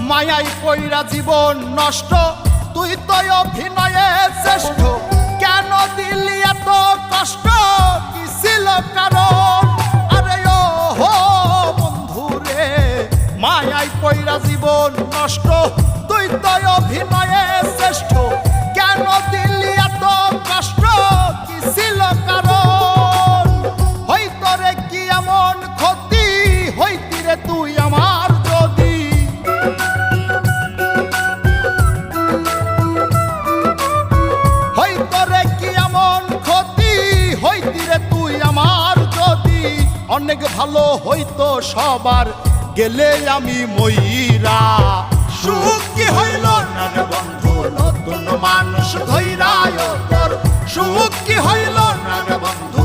মায়াই কইরা জীবন নষ্ট, তুই তো অভিনয়ে শ্রেষ্ঠ। কেন দিলি এত কষ্ট, কি ছিল কারণ? আরে ও হো বন্ধু রে, মায়াই কইরা জীবন নষ্ট, তুই তো অভিনয়ে শ্রেষ্ঠ। কেন দিলি এত কষ্ট, কি ছিল কারণ? হইতো রে কি এমন ক্ষতি, হইতি রে তুই আমার যদি। হইতো রে কি এমন ক্ষতি, হইতি রে তুই আমার যদি। অনেক ভালো হইতো সবার, গেলে আমি মইরা। সুখ কি হইল না রে বন্ধু, নতুন মানুষ ধইরা তোর। সুখ কি হইল না রে বন্ধু,